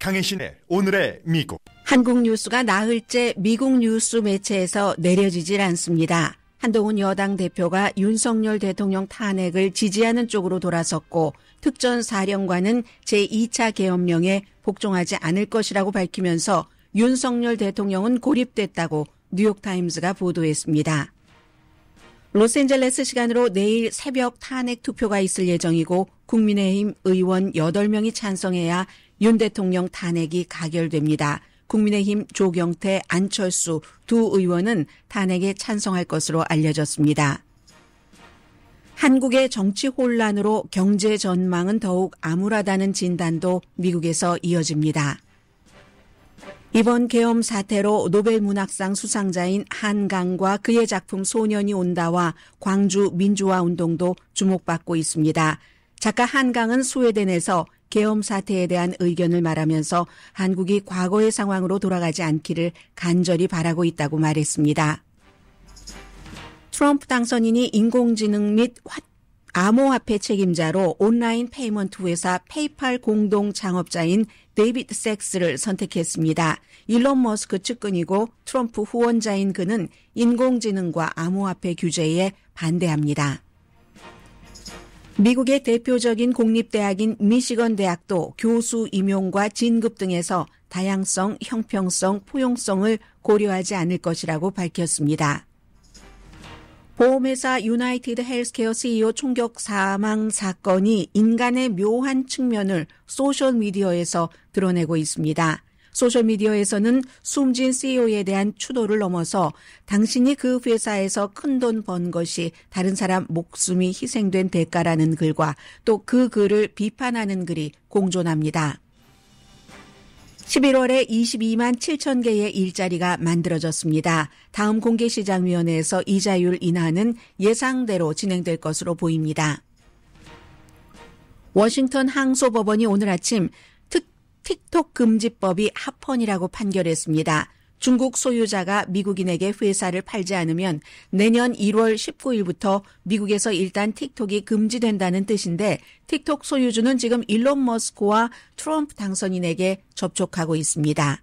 강혜신의 오늘의 미국. 한국 뉴스가 나흘째 미국 뉴스 매체에서 내려지질 않습니다. 한동훈 여당 대표가 윤석열 대통령 탄핵을 지지하는 쪽으로 돌아섰고 특전사령관은 제2차 계엄령에 복종하지 않을 것이라고 밝히면서 윤석열 대통령은 고립됐다고 뉴욕타임스가 보도했습니다. 로스앤젤레스 시간으로 내일 새벽 탄핵 투표가 있을 예정이고 국민의힘 의원 8명이 찬성해야 윤 대통령 탄핵이 가결됩니다. 국민의힘 조경태, 안철수 두 의원은 탄핵에 찬성할 것으로 알려졌습니다. 한국의 정치 혼란으로 경제 전망은 더욱 암울하다는 진단도 미국에서 이어집니다. 이번 계엄 사태로 노벨문학상 수상자인 한강과 그의 작품 소년이 온다와 광주 민주화운동도 주목받고 있습니다. 작가 한강은 스웨덴에서 계엄 사태에 대한 의견을 말하면서 한국이 과거의 상황으로 돌아가지 않기를 간절히 바라고 있다고 말했습니다. 트럼프 당선인이 인공지능 및 암호화폐 책임자로 온라인 페이먼트 회사 페이팔 공동 창업자인 데이비드 섹스를 선택했습니다. 일론 머스크 측근이고 트럼프 후원자인 그는 인공지능과 암호화폐 규제에 반대합니다. 미국의 대표적인 공립대학인 미시건 대학도 교수 임용과 진급 등에서 다양성, 형평성, 포용성을 고려하지 않을 것이라고 밝혔습니다. 보험회사 유나이티드 헬스케어 CEO 총격 사망 사건이 인간의 묘한 측면을 소셜미디어에서 드러내고 있습니다. 소셜미디어에서는 숨진 CEO에 대한 추도를 넘어서 당신이 그 회사에서 큰돈 번 것이 다른 사람 목숨이 희생된 대가라는 글과 또 그 글을 비판하는 글이 공존합니다. 11월에 22만 7천 개의 일자리가 만들어졌습니다. 다음 공개시장위원회에서 이자율 인하는 예상대로 진행될 것으로 보입니다. 워싱턴 항소법원이 오늘 아침 틱톡 금지법이 합헌이라고 판결했습니다. 중국 소유자가 미국인에게 회사를 팔지 않으면 내년 1월 19일부터 미국에서 일단 틱톡이 금지된다는 뜻인데 틱톡 소유주는 지금 일론 머스크와 트럼프 당선인에게 접촉하고 있습니다.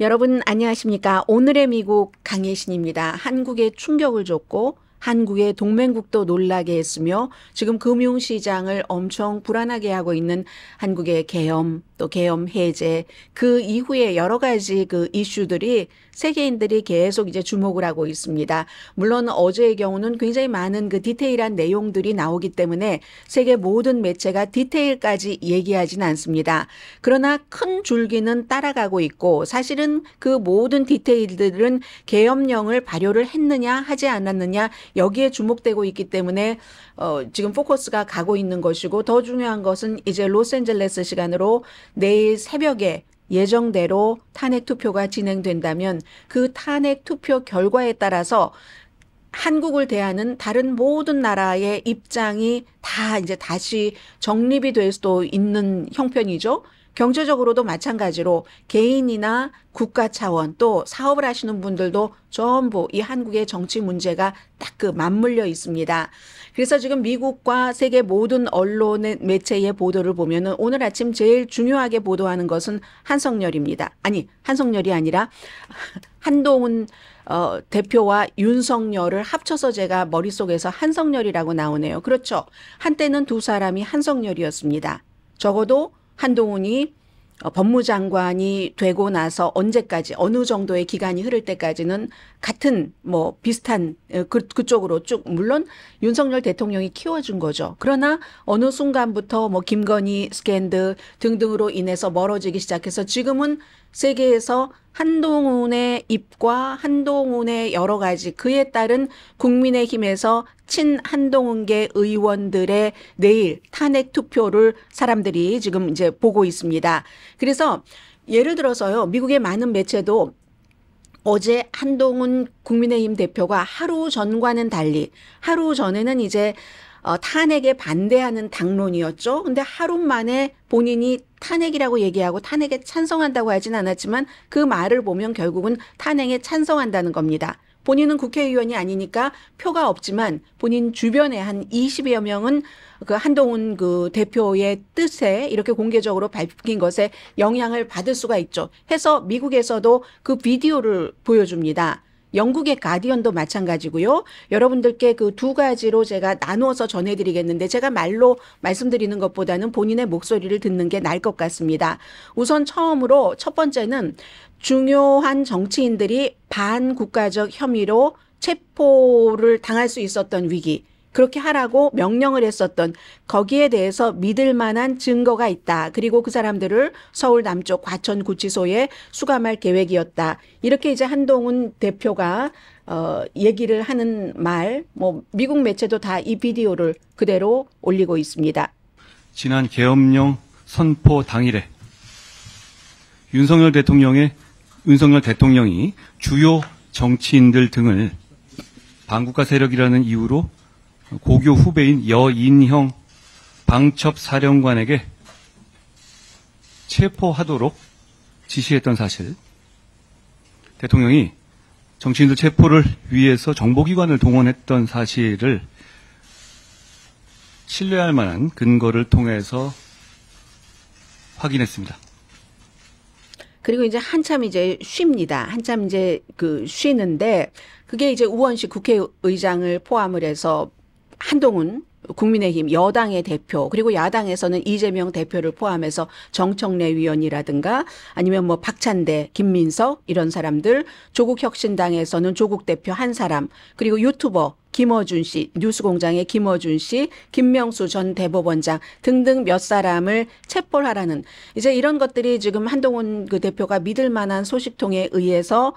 여러분 안녕하십니까? 오늘의 미국 강혜신입니다. 한국에 충격을 줬고 한국의 동맹국도 놀라게 했으며 지금 금융시장을 엄청 불안하게 하고 있는 한국의 계엄 또 계엄 해제 그 이후에 여러 가지 그 이슈들이 세계인들이 계속 이제 주목을 하고 있습니다. 물론 어제의 경우는 굉장히 많은 그 디테일한 내용들이 나오기 때문에 세계 모든 매체가 디테일까지 얘기하진 않습니다. 그러나 큰 줄기는 따라가고 있고 사실은 그 모든 디테일들은 계엄령을 발효를 했느냐 하지 않았느냐 여기에 주목되고 있기 때문에 지금 포커스가 가고 있는 것이고 더 중요한 것은 이제 로스앤젤레스 시간으로 내일 새벽에 예정대로 탄핵 투표가 진행된다면 그 탄핵 투표 결과에 따라서 한국을 대하는 다른 모든 나라의 입장이 다 이제 다시 정립이 될 수도 있는 형편이죠. 경제적으로도 마찬가지로 개인이나 국가 차원 또 사업을 하시는 분들도 전부 이 한국의 정치 문제가 딱 그 맞물려 있습니다. 그래서 지금 미국과 세계 모든 언론의 매체의 보도를 보면은 오늘 아침 제일 중요하게 보도하는 것은 한성열입니다. 아니, 한성열이 아니라 한동훈 대표와 윤석열을 합쳐서 제가 머릿속에서 한성열이라고 나오네요. 그렇죠. 한때는 두 사람이 한성열이었습니다. 적어도 한동훈이 법무장관이 되고 나서 언제까지 어느 정도의 기간이 흐를 때까지는 같은 비슷한 그쪽으로 쭉 물론 윤석열 대통령이 키워준 거죠. 그러나 어느 순간부터 김건희 스캔들 등등으로 인해서 멀어지기 시작해서 지금은 세계에서 한동훈의 입과 한동훈의 여러 가지 그에 따른 국민의힘에서 친한동훈계 의원들의 내일 탄핵 투표를 사람들이 지금 이제 보고 있습니다. 그래서 예를 들어서요, 미국의 많은 매체도 어제 한동훈 국민의힘 대표가 하루 전과는 달리 하루 전에는 이제 탄핵에 반대하는 당론이었죠. 근데 하루 만에 본인이 탄핵이라고 얘기하고 탄핵에 찬성한다고 하진 않았지만 그 말을 보면 결국은 탄핵에 찬성한다는 겁니다. 본인은 국회의원이 아니니까 표가 없지만 본인 주변에 한 20여 명은 그 한동훈 그 대표의 뜻에 이렇게 공개적으로 밝힌 것에 영향을 받을 수가 있죠. 해서 미국에서도 그 비디오를 보여줍니다. 영국의 가디언도 마찬가지고요. 여러분들께 그 두 가지로 제가 나누어서 전해드리겠는데 제가 말로 말씀드리는 것보다는 본인의 목소리를 듣는 게 나을 것 같습니다. 우선 처음으로 첫 번째는 중요한 정치인들이 반국가적 혐의로 체포를 당할 수 있었던 위기. 그렇게 하라고 명령을 했었던 거기에 대해서 믿을 만한 증거가 있다. 그리고 그 사람들을 서울 남쪽 과천구치소에 수감할 계획이었다. 이렇게 이제 한동훈 대표가 얘기를 하는 말, 뭐 미국 매체도 다 이 비디오를 그대로 올리고 있습니다. 지난 계엄령 선포 당일에 윤석열 대통령이 주요 정치인들 등을 반국가 세력이라는 이유로 고교 후배인 여인형 방첩사령관에게 체포하도록 지시했던 사실, 대통령이 정치인들 체포를 위해서 정보기관을 동원했던 사실을 신뢰할 만한 근거를 통해서 확인했습니다. 그리고 이제 한참 이제 쉽니다. 한참 이제 쉬는데 그게 이제 우원식 국회의장을 포함을 해서 한동훈 국민의힘 여당의 대표 그리고 야당에서는 이재명 대표를 포함해서 정청래 위원이라든가 아니면 뭐 박찬대, 김민석 이런 사람들, 조국혁신당에서는 조국 대표 한 사람, 그리고 유튜버 김어준 씨, 뉴스공장의 김어준 씨, 김명수 전 대법원장 등등 몇 사람을 체포를 하라는 이제 이런 것들이 지금 한동훈 그 대표가 믿을 만한 소식통에 의해서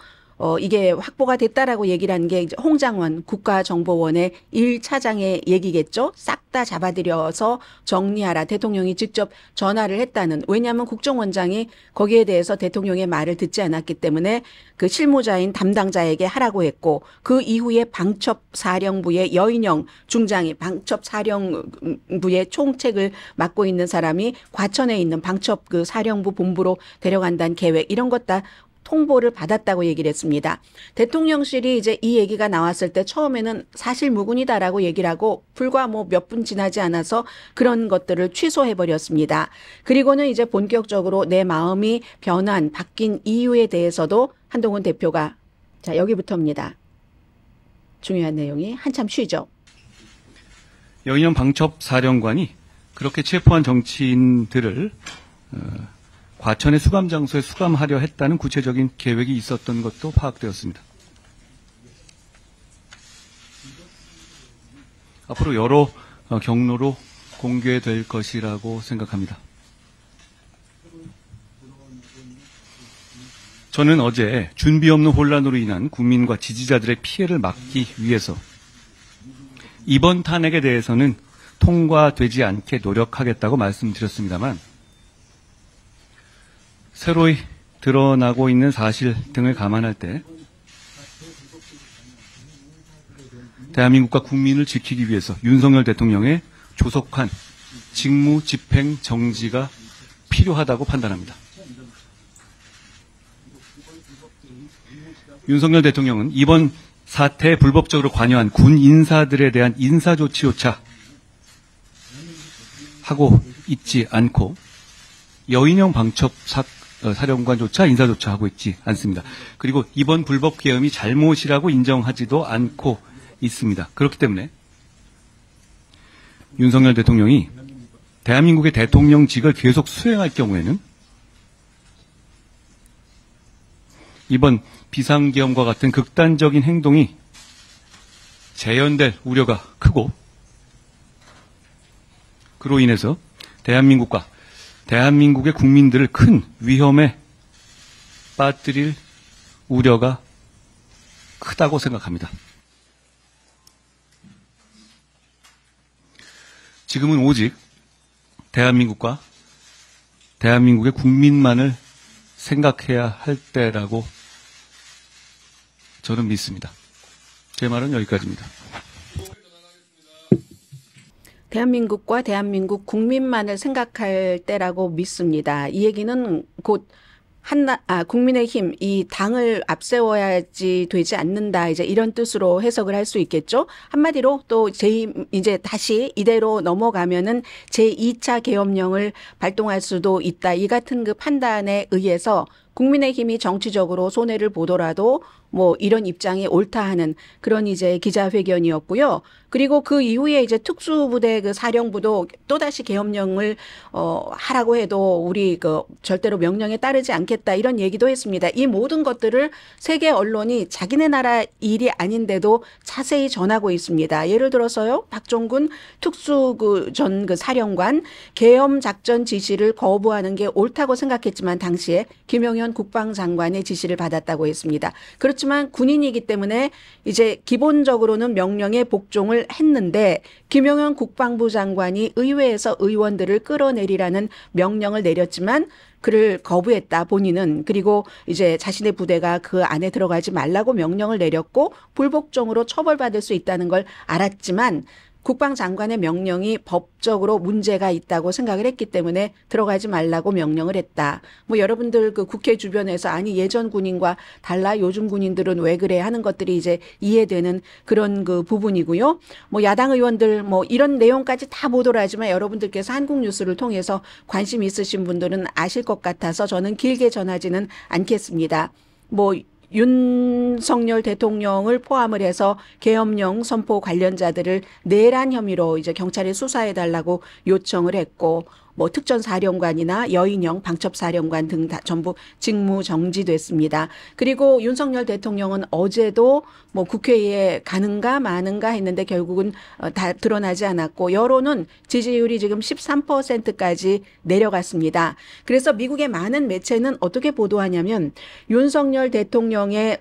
이게 확보가 됐다라고 얘기를 한 게 홍장원 국가정보원의 1차장의 얘기겠죠. 싹 다 잡아들여서 정리하라. 대통령이 직접 전화를 했다는. 왜냐하면 국정원장이 거기에 대해서 대통령의 말을 듣지 않았기 때문에 그 실무자인 담당자에게 하라고 했고 그 이후에 방첩사령부의 여인영 중장이 방첩사령부의 총책을 맡고 있는 사람이 과천에 있는 방첩 그 사령부 본부로 데려간다는 계획 이런 것 다 통보를 받았다고 얘기를 했습니다. 대통령실이 이제 이 얘기가 나왔을 때 처음에는 사실무근이다라고 얘기를 하고 불과 뭐 몇 분 지나지 않아서 그런 것들을 취소해버렸습니다. 그리고는 이제 본격적으로 내 마음이 바뀐 이유에 대해서도 한동훈 대표가 자 여기부터입니다. 중요한 내용이 한참 쉬죠. 여인형 방첩사령관이 그렇게 체포한 정치인들을 과천의 수감 장소에 수감하려 했다는 구체적인 계획이 있었던 것도 파악되었습니다. 앞으로 여러 경로로 공개될 것이라고 생각합니다. 저는 어제 준비 없는 혼란으로 인한 국민과 지지자들의 피해를 막기 위해서 이번 탄핵에 대해서는 통과되지 않게 노력하겠다고 말씀드렸습니다만 새로이 드러나고 있는 사실 등을 감안할 때 대한민국과 국민을 지키기 위해서 윤석열 대통령의 조속한 직무 집행 정지가 필요하다고 판단합니다. 윤석열 대통령은 이번 사태에 불법적으로 관여한 군 인사들에 대한 인사조치조차 하고 있지 않고 여인형 방첩사령관조차 인사조차 하고 있지 않습니다. 그리고 이번 불법 계엄이 잘못이라고 인정하지도 않고 있습니다. 그렇기 때문에 윤석열 대통령이 대한민국의 대통령직을 계속 수행할 경우에는 이번 비상계엄과 같은 극단적인 행동이 재현될 우려가 크고 그로 인해서 대한민국과 대한민국의 국민들을 큰 위험에 빠뜨릴 우려가 크다고 생각합니다. 지금은 오직 대한민국과 대한민국의 국민만을 생각해야 할 때라고 저는 믿습니다. 제 말은 여기까지입니다. 대한민국과 대한민국 국민만을 생각할 때라고 믿습니다. 이 얘기는 곧 국민의힘 이 당을 앞세워야지 되지 않는다. 이제 이런 뜻으로 해석을 할 수 있겠죠. 한마디로 또 이제 다시 이대로 넘어가면은 제2차 계엄령을 발동할 수도 있다. 이 같은 그 판단에 의해서 국민의힘이 정치적으로 손해를 보더라도 뭐 이런 입장이 옳다 하는 그런 이제 기자회견이었고요. 그리고 그 이후에 이제 특수부대 그 사령부도 또다시 계엄령을 하라고 해도 우리 그 절대로 명령에 따르지 않겠다 이런 얘기도 했습니다. 이 모든 것들을 세계 언론이 자기네 나라 일이 아닌데도 자세히 전하고 있습니다. 예를 들어서요. 박종군 특수 전 사령관 계엄 작전 지시를 거부하는 게 옳다고 생각했지만 당시에 김영현 국방장관의 지시를 받았다고 했습니다. 그렇지만 군인이기 때문에 이제 기본적으로는 명령에 복종을 했는데 김영현 국방부 장관이 의회에서 의원들을 끌어내리라는 명령을 내렸지만 그를 거부했다 본인은. 그리고 이제 자신의 부대가 그 안에 들어가지 말라고 명령을 내렸고 불복종으로 처벌받을 수 있다는 걸 알았지만 국방장관의 명령이 법적으로 문제가 있다고 생각을 했기 때문에 들어가지 말라고 명령을 했다. 뭐 여러분들 그 국회 주변에서 아니 예전 군인과 달라 요즘 군인들은 왜 그래 하는 것들이 이제 이해되는 그런 그 부분이고요. 뭐 야당 의원들 뭐 이런 내용까지 다 보도를 하지만 여러분들께서 한국뉴스를 통해서 관심 있으신 분들은 아실 것 같아서 저는 길게 전하지는 않겠습니다. 뭐 윤석열 대통령을 포함을 해서 계엄령 선포 관련자들을 내란 혐의로 이제 경찰에 수사해달라고 요청을 했고 뭐 특전사령관이나 여인영 방첩사령관 등 다 전부 직무 정지됐습니다. 그리고 윤석열 대통령은 어제도 뭐 국회에 가는가 마는가 했는데 결국은 다 드러나지 않았고 여론은 지지율이 지금 13%까지 내려갔습니다. 그래서 미국의 많은 매체는 어떻게 보도하냐면 윤석열 대통령의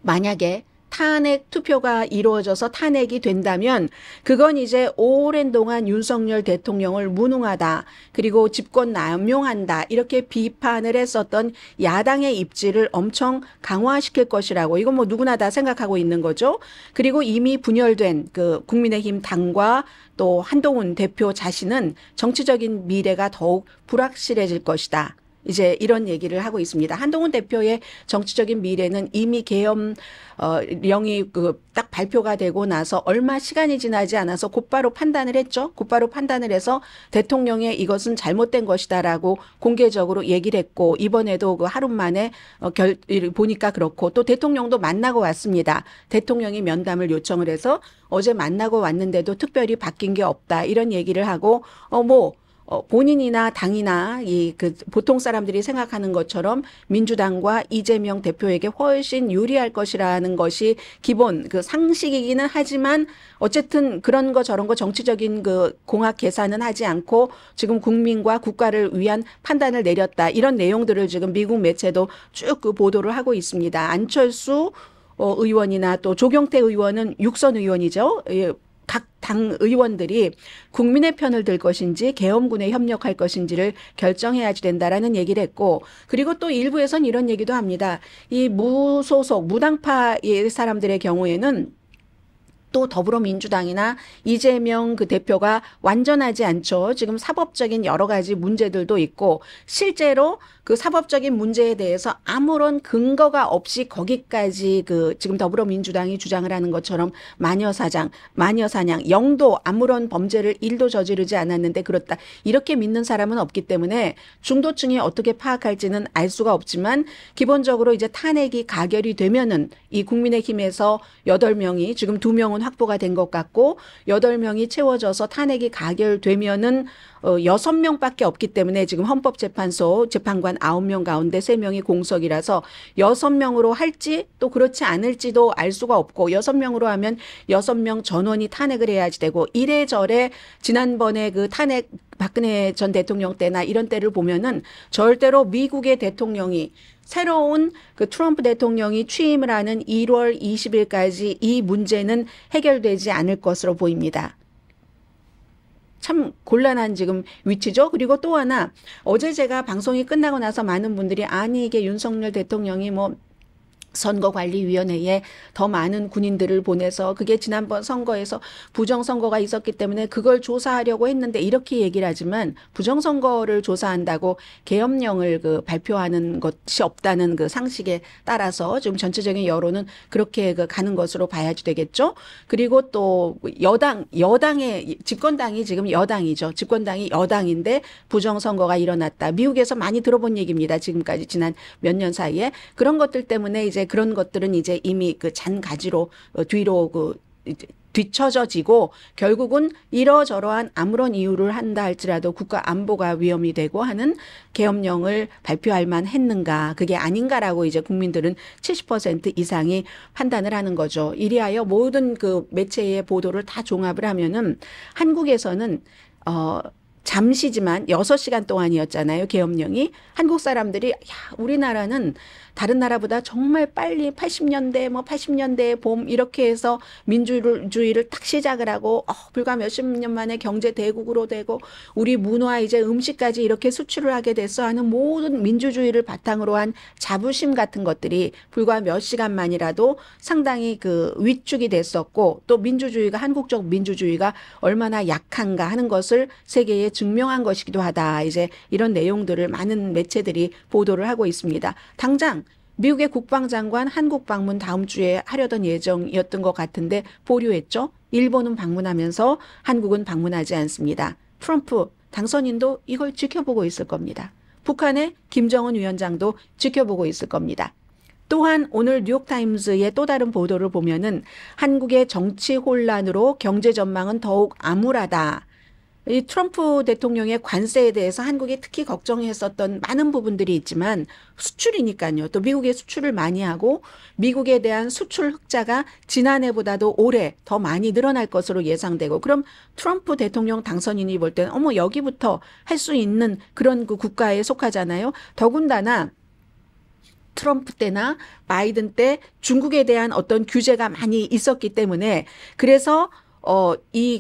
만약에 탄핵 투표가 이루어져서 탄핵이 된다면 그건 이제 오랜 동안 윤석열 대통령을 무능하다 그리고 집권 남용한다 이렇게 비판을 했었던 야당의 입지를 엄청 강화시킬 것이라고 이건 뭐 누구나 다 생각하고 있는 거죠. 그리고 이미 분열된 그 국민의힘 당과 또 한동훈 대표 자신은 정치적인 미래가 더욱 불확실해질 것이다. 이제 이런 얘기를 하고 있습니다. 한동훈 대표의 정치적인 미래는 이미 계엄령이 딱 발표가 되고 나서 얼마 시간이 지나지 않아서 곧바로 판단을 했죠. 곧바로 판단을 해서 대통령의 이것은 잘못된 것이다라고 공개적으로 얘기를 했고 이번에도 그 하루 만에 보니까 그렇고 또 대통령도 만나고 왔습니다. 대통령이 면담을 요청을 해서 어제 만나고 왔는데도 특별히 바뀐 게 없다 이런 얘기를 하고 본인이나 당이나 보통 사람들이 생각하는 것처럼 민주당과 이재명 대표에게 훨씬 유리할 것이라는 것이 기본 그 상식이기는 하지만 어쨌든 그런 거 저런 거 정치적인 그 공학 계산은 하지 않고 지금 국민과 국가를 위한 판단을 내렸다. 이런 내용들을 지금 미국 매체도 쭉 그 보도를 하고 있습니다. 안철수 의원이나 또 조경태 의원은 육선 의원이죠. 각 당 의원들이 국민의 편을 들 것인지 계엄군에 협력할 것인지를 결정해야지 된다라는 얘기를 했고 그리고 또 일부에선 이런 얘기도 합니다. 이 무소속 무당파의 사람들의 경우에는 또 더불어민주당이나 이재명 그 대표가 완전하지 않죠. 지금 사법적인 여러 가지 문제들도 있고 실제로 그 사법적인 문제에 대해서 아무런 근거가 없이 거기까지 지금 더불어민주당이 주장을 하는 것처럼 마녀사냥, 영도 아무런 범죄를 1도 저지르지 않았는데 그렇다. 이렇게 믿는 사람은 없기 때문에 중도층이 어떻게 파악할지는 알 수가 없지만 기본적으로 이제 탄핵이 가결이 되면은 이 국민의힘에서 8명이 지금 2명은 확보가 된 것 같고 8명이 채워져서 탄핵이 가결되면은 6명밖에 없기 때문에 지금 헌법재판소 재판관 9명 가운데 3명이 공석이라서 6명으로 할지 또 그렇지 않을지도 알 수가 없고 6명으로 하면 6명 전원이 탄핵을 해야지 되고 이래저래 지난번에 그 탄핵 박근혜 전 대통령 때나 이런 때를 보면은 절대로 미국의 대통령이 새로운 그 트럼프 대통령이 취임을 하는 1월 20일까지 이 문제는 해결되지 않을 것으로 보입니다. 참 곤란한 지금 위치죠. 그리고 또 하나 어제 제가 방송이 끝나고 나서 많은 분들이 아니 이게 윤석열 대통령이 뭐 선거관리위원회에 더 많은 군인들을 보내서 그게 지난번 선거에서 부정선거가 있었기 때문에 그걸 조사하려고 했는데 이렇게 얘기를 하지만 부정선거를 조사한다고 계엄령을 발표하는 것이 없다는 그 상식에 따라서 지금 전체적인 여론은 그렇게 가는 것으로 봐야지 되겠죠. 그리고 또 여당의 집권당이 지금 여당이죠. 집권당이 여당인데 부정선거가 일어났다. 미국에서 많이 들어본 얘기입니다. 지금까지 지난 몇 년 사이에 그런 것들 때문에 이제 그런 것들은 이제 이미 그 잔가지로 뒤로 뒤처져지고 결국은 이러저러한 아무런 이유를 한다 할지라도 국가 안보가 위험이 되고 하는 계엄령을 발표할 만했는가 그게 아닌가라고 이제 국민들은 70% 이상이 판단을 하는 거죠. 이리하여 모든 그 매체의 보도를 다 종합을 하면은 한국에서는 잠시지만 6시간 동안이었잖아요. 계엄령이. 한국 사람들이 우리나라는 다른 나라보다 정말 빨리 80년대 80년대의 봄 이렇게 해서 민주주의를 딱 시작을 하고 불과 몇십 년 만에 경제 대국으로 되고 우리 문화 이제 음식까지 이렇게 수출을 하게 돼서 하는 모든 민주주의를 바탕으로 한 자부심 같은 것들이 불과 몇 시간만이라도 상당히 그 위축이 됐었고 또 민주주의가 한국적 민주주의가 얼마나 약한가 하는 것을 세계에 증명한 것이기도 하다. 이제 이런 내용들을 많은 매체들이 보도를 하고 있습니다. 당장 미국의 국방장관 한국 방문 다음 주에 하려던 예정이었던 것 같은데 보류했죠. 일본은 방문하면서 한국은 방문하지 않습니다. 트럼프 당선인도 이걸 지켜보고 있을 겁니다. 북한의 김정은 위원장도 지켜보고 있을 겁니다. 또한 오늘 뉴욕타임스의 또 다른 보도를 보면은 한국의 정치 혼란으로 경제 전망은 더욱 암울하다. 이 트럼프 대통령의 관세에 대해서 한국이 특히 걱정했었던 많은 부분들이 있지만 수출이니까요. 또 미국에 수출을 많이 하고 미국에 대한 수출 흑자가 지난해보다도 올해 더 많이 늘어날 것으로 예상되고 그럼 트럼프 대통령 당선인이 볼 때는 여기부터 할 수 있는 그런 그 국가에 속하잖아요. 더군다나 트럼프 때나 바이든 때 중국에 대한 어떤 규제가 많이 있었기 때문에 그래서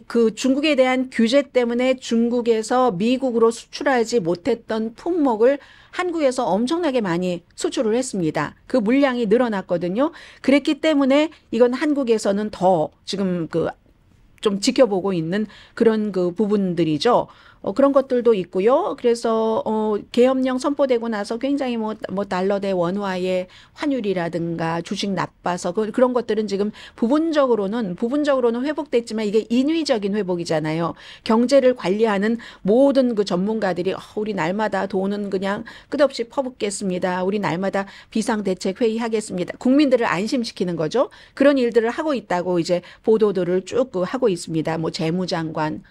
그 중국에 대한 규제 때문에 중국에서 미국으로 수출하지 못했던 품목을 한국에서 엄청나게 많이 수출을 했습니다. 그 물량이 늘어났거든요. 그랬기 때문에 이건 한국에서는 더 지금 좀 지켜보고 있는 그런 그 부분들이죠. 그런 것들도 있고요. 그래서 계엄령 선포되고 나서 굉장히 달러 대 원화의 환율이라든가 주식 나빠서 그런 것들은 지금 부분적으로는 회복됐지만 이게 인위적인 회복이잖아요. 경제를 관리하는 모든 그 전문가들이 우리 날마다 돈은 그냥 끝없이 퍼붓겠습니다. 우리 날마다 비상대책 회의하겠습니다. 국민들을 안심시키는 거죠. 그런 일들을 하고 있다고 이제 보도들을 쭉 하고 있습니다. 재무장관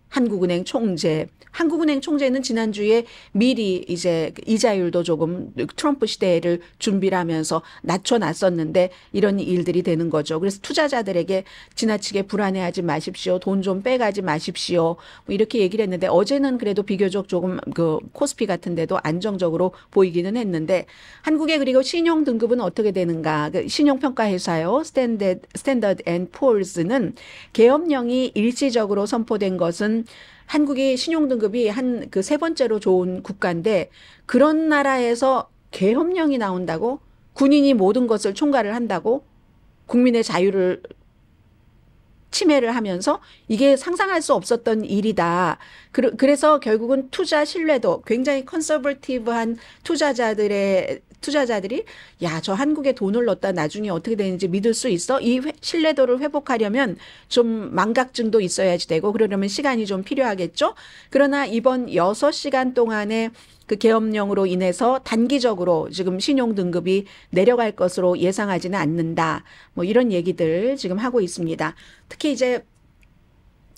한국은행 총재. 한국은행 총재는 지난주에 미리 이제 이자율도 조금 트럼프 시대를 준비를 하면서 낮춰놨었는데 이런 일들이 되는 거죠. 그래서 투자자들에게 지나치게 불안해하지 마십시오. 돈 좀 빼가지 마십시오. 이렇게 얘기를 했는데 어제는 그래도 비교적 조금 코스피 같은 데도 안정적으로 보이기는 했는데 한국의 그리고 신용 등급은 어떻게 되는가. 신용평가회사요. 스탠더드 앤 푸어스는 계엄령이 일시적으로 선포된 것은 한국이 신용등급이 그 세 번째로 좋은 국가인데 그런 나라에서 계엄령이 나온다고 군인이 모든 것을 총괄을 한다고 국민의 자유를 침해를 하면서 이게 상상할 수 없었던 일이다. 그래서 결국은 투자 신뢰도 굉장히 컨서버티브한 투자자들이 저 한국에 돈을 넣었다 나중에 어떻게 되는지 믿을 수 있어? 이 신뢰도를 회복하려면 좀 망각증도 있어야지 되고 그러려면 시간이 좀 필요하겠죠? 그러나 이번 6시간 동안에 그 계엄령으로 인해서 단기적으로 지금 신용 등급이 내려갈 것으로 예상하지는 않는다. 이런 얘기들 지금 하고 있습니다. 특히 이제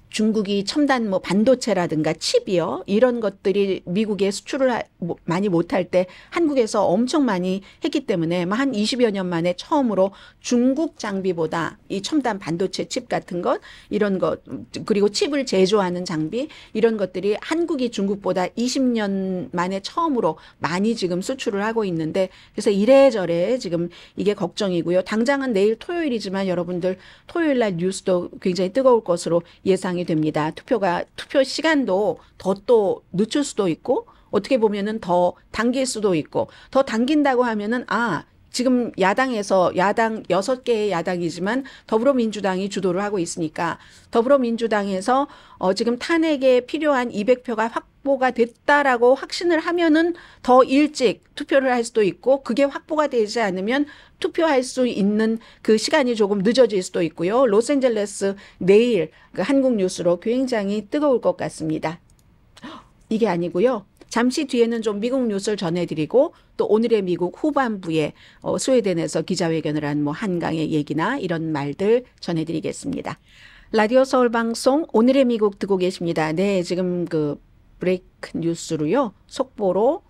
중국이 첨단 반도체라든가 칩이요. 이런 것들이 미국에 수출을 많이 못할 때 한국에서 엄청 많이 했기 때문에 한 20여 년 만에 처음으로 중국 장비보다 이 첨단 반도체 칩 같은 것 이런 것 그리고 칩을 제조하는 장비 이런 것들이 한국이 중국보다 20년 만에 처음으로 많이 지금 수출을 하고 있는데 그래서 이래저래 지금 이게 걱정이고요. 당장은 내일 토요일이지만 여러분들 토요일 날 뉴스도 굉장히 뜨거울 것으로 예상이 됩니다. 투표 시간도 더 또 늦출 수도 있고 어떻게 보면은 더 당길 수도 있고 더 당긴다고 하면은 지금 야당에서 야당 6개의 야당이지만 더불어민주당이 주도를 하고 있으니까 더불어민주당에서 지금 탄핵에 필요한 200표가 확보가 됐다라고 확신을 하면은 더 일찍 투표를 할 수도 있고 그게 확보가 되지 않으면 투표할 수 있는 그 시간이 조금 늦어질 수도 있고요. 로스앤젤레스 내일 그 한국 뉴스로 굉장히 뜨거울 것 같습니다. 이게 아니고요. 잠시 뒤에는 좀 미국 뉴스를 전해드리고 또 오늘의 미국 후반부에 스웨덴에서 기자회견을 한 뭐 한강의 얘기나 이런 말들 전해드리겠습니다. 라디오 서울 방송 오늘의 미국 듣고 계십니다. 네, 지금 그 브레이크 뉴스로요. 속보로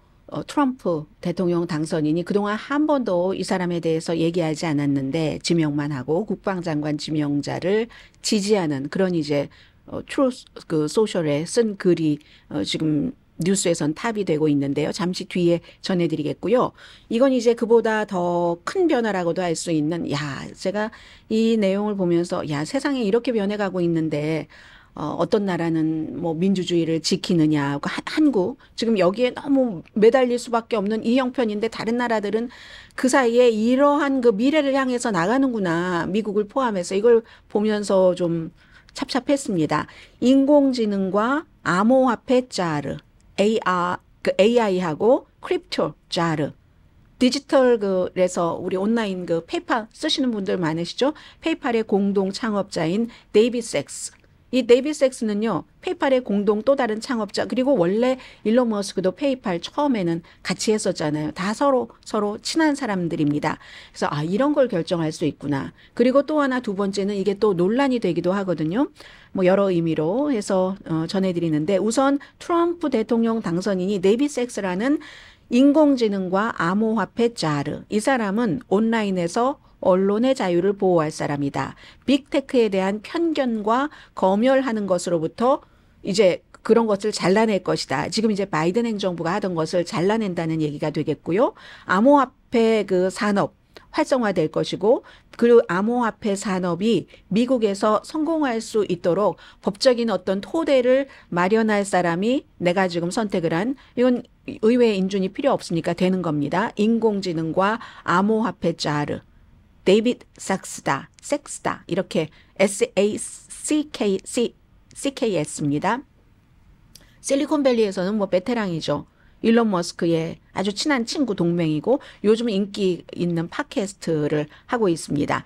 트럼프 대통령 당선인이 그동안 한 번도 이 사람에 대해서 얘기하지 않았는데 지명만 하고 국방장관 지명자를 지지하는 그런 이제 트루스 그 소셜에 쓴 글이 지금 뉴스에선 탑이 되고 있는데요. 잠시 뒤에 전해드리겠고요. 이건 이제 그보다 더 큰 변화라고도 할 수 있는 제가 이 내용을 보면서 세상에 이렇게 변해가고 있는데 어떤 나라는 뭐 민주주의를 지키느냐, 한국 지금 여기에 너무 매달릴 수밖에 없는 이 형편인데 다른 나라들은 그 사이에 이러한 그 미래를 향해서 나가는구나. 미국을 포함해서 이걸 보면서 좀 찹찹했습니다. 인공지능과 암호화폐 자르, AI하고 크립토 자르. 디지털 그래서 우리 온라인 그 페이팔 쓰시는 분들 많으시죠? 페이팔의 공동 창업자인 데이빗 섹스. 이 데이빗 섹스는요, 페이팔의 공동 또 다른 창업자, 그리고 원래 일론 머스크도 페이팔 처음에는 같이 했었잖아요. 다 서로 친한 사람들입니다. 그래서 이런 걸 결정할 수 있구나. 그리고 또 하나 두 번째는 이게 또 논란이 되기도 하거든요. 뭐 여러 의미로 해서 전해드리는데 우선 트럼프 대통령 당선인이 데이빗 섹스라는 인공지능과 암호화폐 자르. 이 사람은 온라인에서 언론의 자유를 보호할 사람이다. 빅테크에 대한 편견과 검열하는 것으로부터 이제 그런 것을 잘라낼 것이다. 지금 이제 바이든 행정부가 하던 것을 잘라낸다는 얘기가 되겠고요. 암호화폐 그 산업 활성화될 것이고 그 암호화폐 산업이 미국에서 성공할 수 있도록 법적인 어떤 토대를 마련할 사람이 내가 지금 선택을 한 이건 의회 인준이 필요 없으니까 되는 겁니다. 인공지능과 암호화폐 자르. 데이빗 삭스다, 섹스다 이렇게 SACKS입니다. 실리콘밸리에서는 뭐 베테랑이죠. 일론 머스크의 아주 친한 친구 동맹이고 요즘 인기 있는 팟캐스트를 하고 있습니다.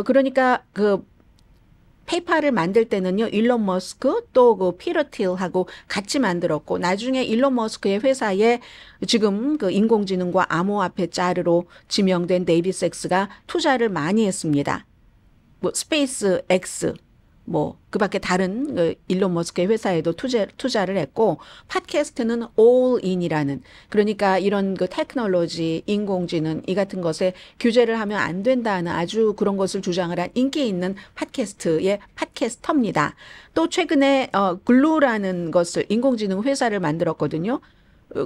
그러니까 그 페이팔을 만들 때는요, 일론 머스크 또 그 피터 틸하고 같이 만들었고, 나중에 일론 머스크의 회사에 지금 그 인공지능과 암호화폐 자르로 지명된 데이빗 섹스가 투자를 많이 했습니다. 뭐 스페이스 X, 뭐 그밖에 다른 그 일론 머스크의 회사에도 투자를 했고 팟캐스트는 올인이라는 그러니까 이런 그 테크놀로지, 인공지능 이 같은 것에 규제를 하면 안 된다는 아주 그런 것을 주장을 한 인기 있는 팟캐스트의 팟캐스터입니다. 또 최근에 글루라는 것을 인공지능 회사를 만들었거든요.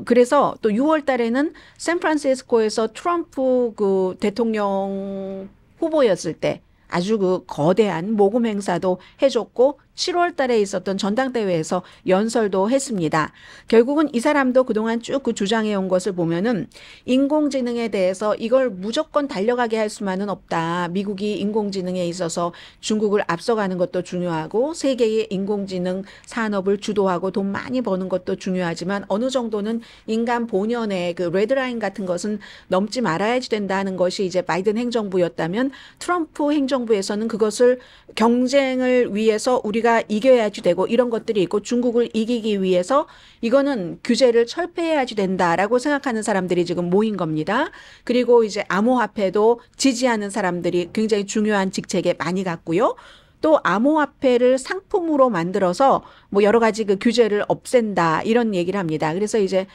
그래서 또 6월 달에는 샌프란시스코에서 트럼프 그 대통령 후보였을 때 아주 그 거대한 모금 행사도 해줬고 7월 달에 있었던 전당대회에서 연설도 했습니다. 결국은 이 사람도 그동안 쭉 그 주장해온 것을 보면은 인공지능에 대해서 이걸 무조건 달려가게 할 수만은 없다. 미국이 인공지능에 있어서 중국을 앞서가는 것도 중요하고 세계의 인공지능 산업을 주도하고 돈 많이 버는 것도 중요하지만 어느 정도는 인간 본연의 그 레드라인 같은 것은 넘지 말아야지 된다는 것이 이제 바이든 행정부였다면 트럼프 행정부에서는 그것을 경쟁을 위해서 우리가 이겨야지 되고 이런 것들이 있고 중국을 이기기 위해서 이거는 규제를 철폐해야지 된다라고 생각하는 사람들이 지금 모인 겁니다. 그리고 이제 암호화폐도 지지하는 사람들이 굉장히 중요한 직책에 많이 갔고요. 또 암호화폐를 상품으로 만들어서 뭐 여러 가지 그 규제를 없앤다 이런 얘기를 합니다. 그래서 이제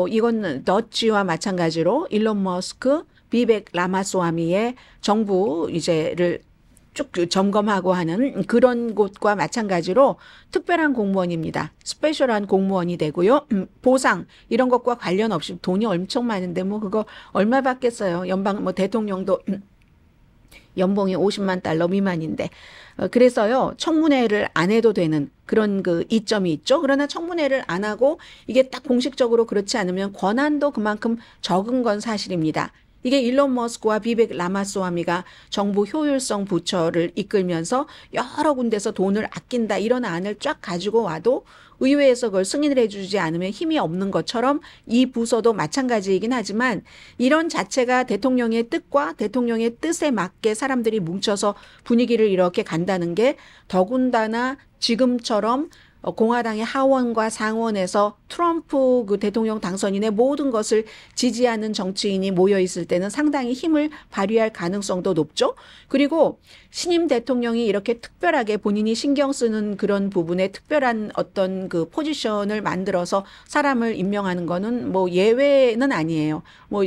이건 더치와 마찬가지로 일론 머스크, 비벡 라마스와미의 정부 이제를 쭉 점검하고 하는 그런 곳과 마찬가지로 특별한 공무원입니다. 스페셜한 공무원이 되고요. 보상 이런 것과 관련 없이 돈이 엄청 많은데 뭐 그거 얼마 받겠어요. 연방 뭐 대통령도 연봉이 50만 달러 미만인데 그래서요 청문회를 안 해도 되는 그런 그 이점이 있죠. 그러나 청문회를 안 하고 이게 딱 공식적으로 그렇지 않으면 권한도 그만큼 적은 건 사실입니다. 이게 일론 머스크와 비벡 라마스와미가 정부 효율성 부처를 이끌면서 여러 군데서 돈을 아낀다 이런 안을 쫙 가지고 와도 의회에서 그걸 승인을 해주지 않으면 힘이 없는 것처럼 이 부서도 마찬가지이긴 하지만 이런 자체가 대통령의 뜻과 대통령의 뜻에 맞게 사람들이 뭉쳐서 분위기를 이렇게 간다는 게 더군다나 지금처럼 공화당의 하원과 상원에서 트럼프 그 대통령 당선인의 모든 것을 지지하는 정치인이 모여 있을 때는 상당히 힘을 발휘할 가능성도 높죠. 그리고 신임 대통령이 이렇게 특별하게 본인이 신경 쓰는 그런 부분에 특별한 어떤 그 포지션을 만들어서 사람을 임명하는 거는 뭐 예외는 아니에요. 뭐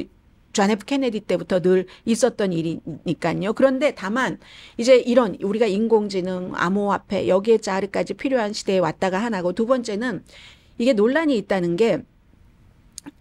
존 F 케네디 때부터 늘 있었던 일이니까요. 그런데 다만 이제 이런 우리가 인공지능, 암호화폐 여기에 자르까지 필요한 시대에 왔다가 하나고 두 번째는 이게 논란이 있다는 게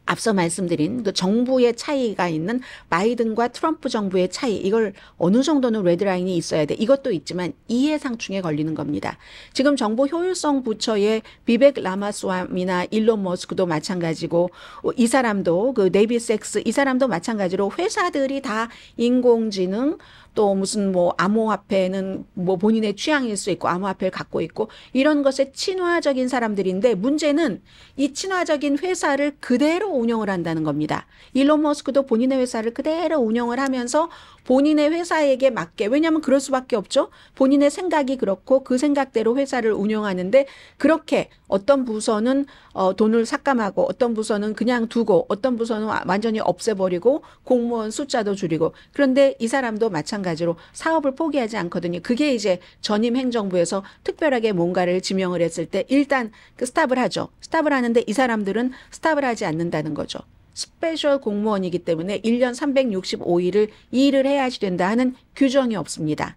앞서 말씀드린 그 정부의 차이가 있는 바이든과 트럼프 정부의 차이 이걸 어느 정도는 레드라인이 있어야 돼. 이것도 있지만 이해상충에 걸리는 겁니다. 지금 정부 효율성 부처의 비벡 라마스와미나 일론 머스크도 마찬가지고 이 사람도 그 데이비 섹스 이 사람도 마찬가지로 회사들이 다 인공지능 또 무슨 뭐 암호화폐는 뭐 본인의 취향일 수 있고 암호화폐를 갖고 있고 이런 것에 친화적인 사람들인데 문제는 이 친화적인 회사를 그대로 운영을 한다는 겁니다. 일론 머스크도 본인의 회사를 그대로 운영을 하면서 본인의 회사에게 맞게 왜냐하면 그럴 수밖에 없죠. 본인의 생각이 그렇고 그 생각대로 회사를 운영하는데 그렇게 어떤 부서는 돈을 삭감하고 어떤 부서는 그냥 두고 어떤 부서는 완전히 없애버리고 공무원 숫자도 줄이고 그런데 이 사람도 마찬가지로 사업을 포기하지 않거든요. 그게 이제 전임 행정부에서 특별하게 뭔가를 지명을 했을 때 일단 그 스탑을 하죠. 스탑을 하는데 이 사람들은 스탑을 하지 않는다는 거죠. 스페셜 공무원이기 때문에 1년 365일을 일을 해야지 된다 하는 규정이 없습니다.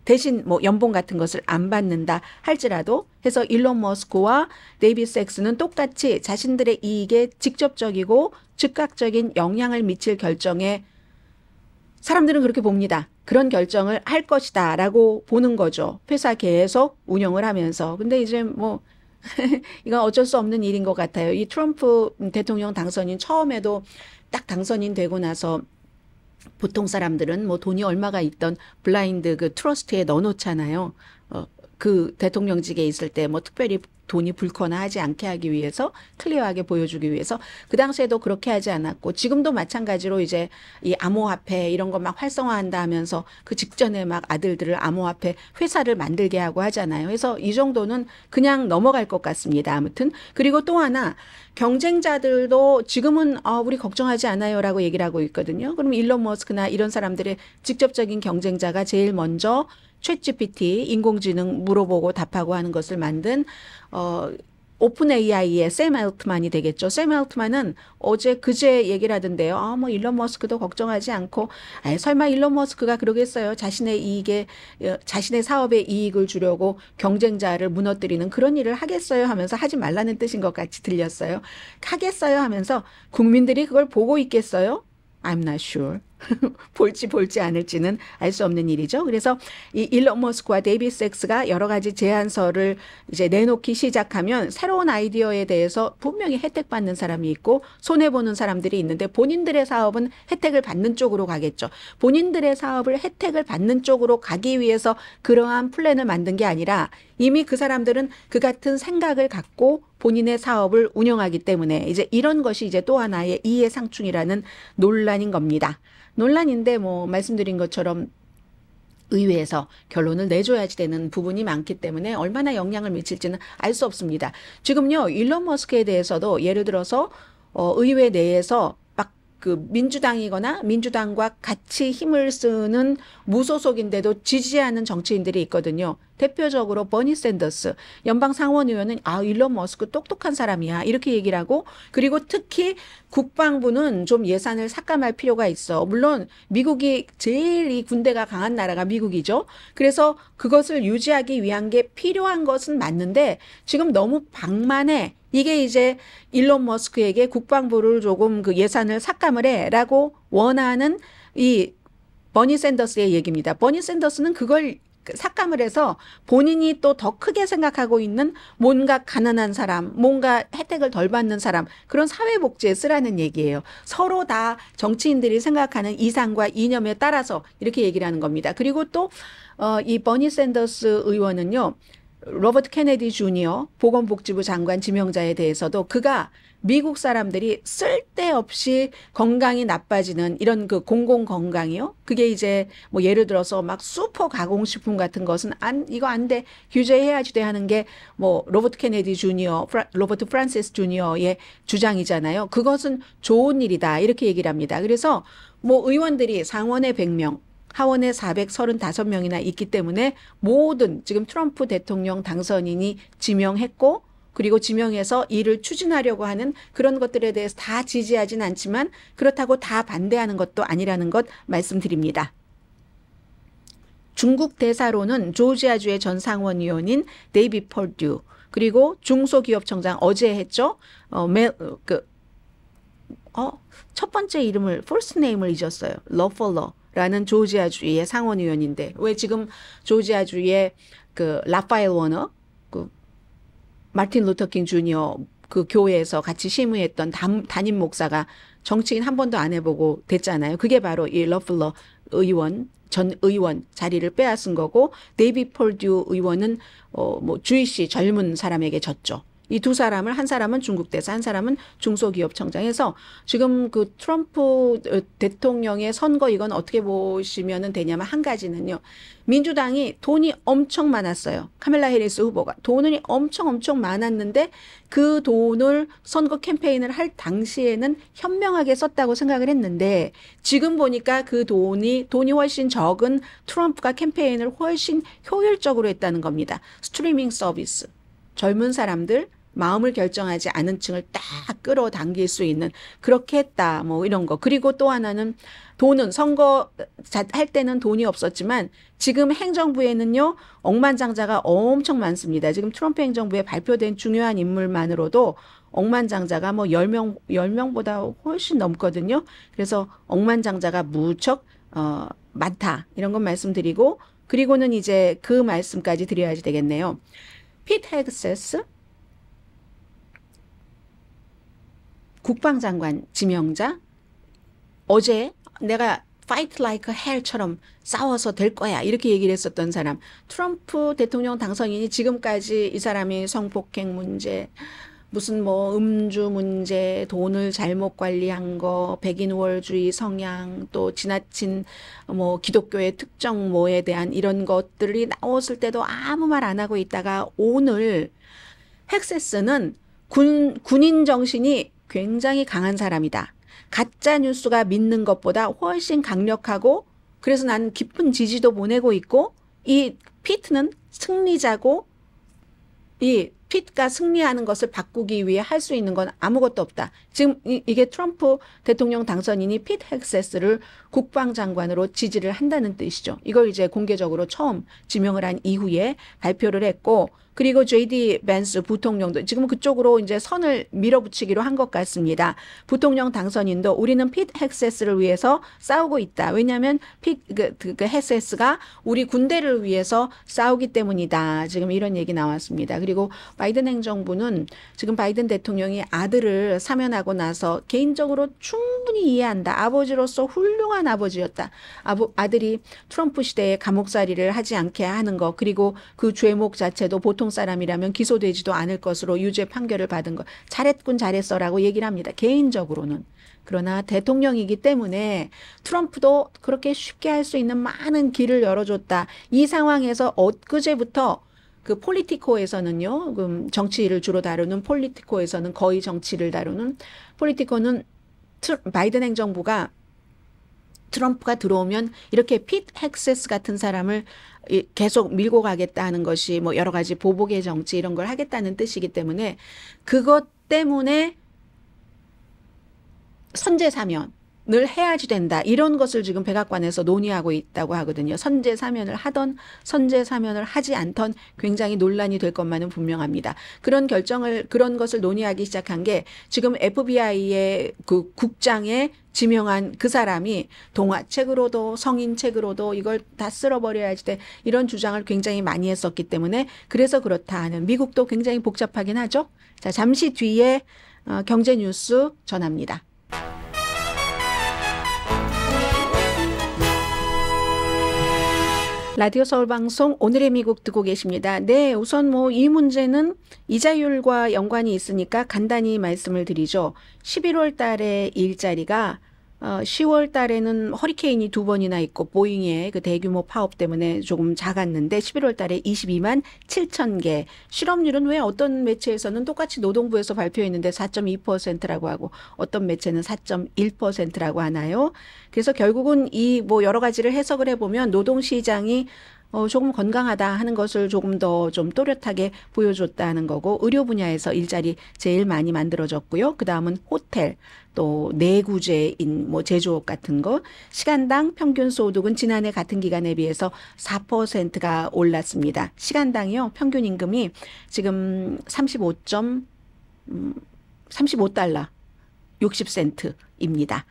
대신 뭐 연봉 같은 것을 안 받는다 할지라도 해서 일론 머스크와 데이비 섹스는 똑같이 자신들의 이익에 직접적이고 즉각적인 영향을 미칠 결정에 사람들은 그렇게 봅니다. 그런 결정을 할 것이다 라고 보는 거죠. 회사 계속 운영을 하면서. 근데 이제 뭐 이건 어쩔 수 없는 일인 것 같아요. 이 트럼프 대통령 당선인 처음에도 딱 당선인 되고 나서 보통 사람들은 뭐 돈이 얼마가 있던 블라인드 그 트러스트에 넣어놓잖아요. 그 대통령직에 있을 때 뭐 특별히 돈이 불거나 하지 않게 하기 위해서 클리어하게 보여주기 위해서 그 당시에도 그렇게 하지 않았고 지금도 마찬가지로 이제 이 암호화폐 이런 거 막 활성화한다 하면서 그 직전에 막 아들들을 암호화폐 회사를 만들게 하고 하잖아요. 그래서 이 정도는 그냥 넘어갈 것 같습니다. 아무튼 그리고 또 하나 경쟁자들도 지금은 우리 걱정하지 않아요라고 얘기를 하고 있거든요. 그럼 일론 머스크나 이런 사람들의 직접적인 경쟁자가 제일 먼저 챗GPT 인공지능 물어보고 답하고 하는 것을 만든 오픈 AI의 샘 알트만이 되겠죠. 샘 알트만은 그제 얘기를 하던데요. 뭐 일론 머스크도 걱정하지 않고 설마 일론 머스크가 그러겠어요. 자신의 이익에 자신의 사업에 이익을 주려고 경쟁자를 무너뜨리는 그런 일을 하겠어요 하면서 하지 말라는 뜻인 것 같이 들렸어요. 하겠어요 하면서 국민들이 그걸 보고 있겠어요? I'm not sure. 볼지 않을지는 알 수 없는 일이죠. 그래서 이 일론 머스크와 데이비 섹스가 여러 가지 제안서를 이제 내놓기 시작하면 새로운 아이디어에 대해서 분명히 혜택받는 사람이 있고 손해보는 사람들이 있는데 본인들의 사업은 혜택을 받는 쪽으로 가겠죠. 본인들의 사업을 혜택을 받는 쪽으로 가기 위해서 그러한 플랜을 만든 게 아니라 이미 그 사람들은 그 같은 생각을 갖고 본인의 사업을 운영하기 때문에 이제 이런 것이 이제 또 하나의 이해상충이라는 논란인 겁니다. 논란인데 뭐 말씀드린 것처럼 의회에서 결론을 내줘야지 되는 부분이 많기 때문에 얼마나 영향을 미칠지는 알 수 없습니다. 지금요 일론 머스크에 대해서도 예를 들어서 의회 내에서 그 민주당이거나 민주당과 같이 힘을 쓰는 무소속인데도 지지하는 정치인들이 있거든요. 대표적으로 버니 샌더스 연방 상원의원은 일론 머스크 똑똑한 사람이야 이렇게 얘기를 하고 그리고 특히 국방부는 좀 예산을 삭감할 필요가 있어. 물론 미국이 제일 이 군대가 강한 나라가 미국이죠. 그래서 그것을 유지하기 위한 게 필요한 것은 맞는데 지금 너무 방만해. 이게 이제 일론 머스크에게 국방부를 조금 그 예산을 삭감을 해라고 원하는 이 버니 샌더스의 얘기입니다. 버니 샌더스는 그걸 삭감을 해서 본인이 또 더 크게 생각하고 있는 뭔가 가난한 사람, 뭔가 혜택을 덜 받는 사람, 그런 사회복지에 쓰라는 얘기예요. 서로 다 정치인들이 생각하는 이상과 이념에 따라서 이렇게 얘기를 하는 겁니다. 그리고 또 이 버니 샌더스 의원은요, 로버트 케네디 주니어 보건복지부 장관 지명자에 대해서도 그가 미국 사람들이 쓸데없이 건강이 나빠지는 이런 그 공공 건강이요. 그게 이제 뭐 예를 들어서 막 슈퍼 가공식품 같은 것은 이거 안 돼. 규제해야지 돼 하는 게 뭐 로버트 케네디 주니어, 로버트 프란시스 주니어의 주장이잖아요. 그것은 좋은 일이다. 이렇게 얘기를 합니다. 그래서 뭐 의원들이 상원에 100명, 하원에 435명이나 있기 때문에 모든 지금 트럼프 대통령 당선인이 지명했고 그리고 지명해서 이를 추진하려고 하는 그런 것들에 대해서 다 지지하진 않지만 그렇다고 다 반대하는 것도 아니라는 것 말씀드립니다. 중국 대사로는 조지아주의 전 상원의원인 데이비드 펄듀 그리고 중소기업청장 어제 했죠. 첫 번째 이름을 first name을 잊었어요. 러펄러라는 조지아주의 상원의원인데 왜 지금 조지아주의 그 라파엘 워너 마틴 루터킹 주니어 그 교회에서 같이 심의했던 담임 목사가 정치인 한 번도 안 해보고 됐잖아요. 그게 바로 이 러플러 의원, 전 의원 자리를 빼앗은 거고 데이비드 펄듀 의원은 뭐 주이시 젊은 사람에게 졌죠. 이 두 사람을 한 사람은 중국 대사, 한 사람은 중소기업청장에서 지금 그 트럼프 대통령의 선거 이건 어떻게 보시면 되냐면 한 가지는요. 민주당이 돈이 엄청 많았어요. 카멜라 해리스 후보가 돈이 엄청 많았는데 그 돈을 선거 캠페인을 할 당시에는 현명하게 썼다고 생각을 했는데 지금 보니까 그 돈이 훨씬 적은 트럼프가 캠페인을 훨씬 효율적으로 했다는 겁니다. 스트리밍 서비스. 젊은 사람들 마음을 결정하지 않은 층을 딱 끌어당길 수 있는 그렇게 했다 뭐 이런 거. 그리고 또 하나는 돈은 선거 할 때는 돈이 없었지만 지금 행정부에는요 억만장자가 엄청 많습니다. 지금 트럼프 행정부에 발표된 중요한 인물만으로도 억만장자가 뭐 10명보다 훨씬 넘거든요. 그래서 억만장자가 무척 많다 이런 건 말씀드리고 그리고는 이제 그 말씀까지 드려야지 되겠네요. 피트 헥세스 국방장관 지명자 어제 내가 fight like hell처럼 싸워서 될 거야 이렇게 얘기를 했었던 사람 트럼프 대통령 당선인이 지금까지 이 사람이 성폭행 문제 무슨 뭐 음주 문제 돈을 잘못 관리한 거 백인 우월주의 성향 또 지나친 뭐 기독교의 특정 뭐에 대한 이런 것들이 나왔을 때도 아무 말 안 하고 있다가 오늘 헥세스는 군인 정신이 굉장히 강한 사람이다. 가짜 뉴스가 믿는 것보다 훨씬 강력하고 그래서 나는 깊은 지지도 보내고 있고 이 피트는 승리자고 이 피트가 승리하는 것을 바꾸기 위해 할 수 있는 건 아무것도 없다. 지금 이게 트럼프 대통령 당선인이 피트 헥세스를 국방장관으로 지지를 한다는 뜻이죠. 이걸 이제 공개적으로 처음 지명을 한 이후에 발표를 했고 그리고 JD 벤스 부통령도 지금 그쪽으로 이제 선을 밀어붙이기로 한 것 같습니다. 부통령 당선인도 우리는 피트 헥세스를 위해서 싸우고 있다. 왜냐하면 그 헥세스가 우리 군대를 위해서 싸우기 때문이다. 지금 이런 얘기 나왔습니다. 그리고 바이든 행정부는 지금 바이든 대통령이 아들을 사면하고 나서 개인적으로 충분히 이해한다. 아버지로서 훌륭한 아버지였다. 아들이 트럼프 시대에 감옥살이를 하지 않게 하는 거 그리고 그 죄목 자체도 보통 사람이라면 기소되지도 않을 것으로 유죄 판결을 받은 것 잘했군 잘했어라고 얘기를 합니다. 개인적으로는. 그러나 대통령이기 때문에 트럼프도 그렇게 쉽게 할 수 있는 많은 길을 열어줬다. 이 상황에서 엊그제부터 그 폴리티코에서는요. 정치를 주로 다루는 폴리티코에서는 거의 정치를 다루는 폴리티코는 바이든 행정부가 트럼프가 들어오면 이렇게 피트 헥세스 같은 사람을 계속 밀고 가겠다 하는 것이 뭐 여러 가지 보복의 정치 이런 걸 하겠다는 뜻이기 때문에 그것 때문에 선제 사면 해야지 된다. 이런 것을 지금 백악관에서 논의하고 있다고 하거든요. 선제 사면을 하던 선제 사면을 하지 않던 굉장히 논란이 될 것만은 분명합니다. 그런 것을 논의하기 시작한 게 지금 FBI의 그 국장에 지명한 그 사람이 동화책으로도 성인책으로도 이걸 다 쓸어버려야지 돼. 이런 주장을 굉장히 많이 했었기 때문에 그래서 그렇다 하는 미국도 굉장히 복잡하긴 하죠. 자, 잠시 뒤에 경제 뉴스 전합니다. 라디오 서울 방송 오늘의 미국 듣고 계십니다. 네, 우선 뭐 이 문제는 이자율과 연관이 있으니까 간단히 말씀을 드리죠. 11월 달에 일자리가 10월 달에는 허리케인이 2번이나 있고 보잉의 그 대규모 파업 때문에 조금 작았는데 11월 달에 22만 7천 개. 실업률은 왜 어떤 매체에서는 똑같이 노동부에서 발표했는데 4.2%라고 하고 어떤 매체는 4.1%라고 하나요? 그래서 결국은 이 뭐 여러 가지를 해석을 해보면 노동시장이 조금 건강하다 하는 것을 조금 더 좀 또렷하게 보여줬다는 거고 의료 분야에서 일자리 제일 많이 만들어졌고요. 그 다음은 호텔 또 내구재인 뭐 제조업 같은 거 시간당 평균 소득은 지난해 같은 기간에 비해서 4%가 올랐습니다. 시간당이요. 평균 임금이 지금 35달러 60센트입니다.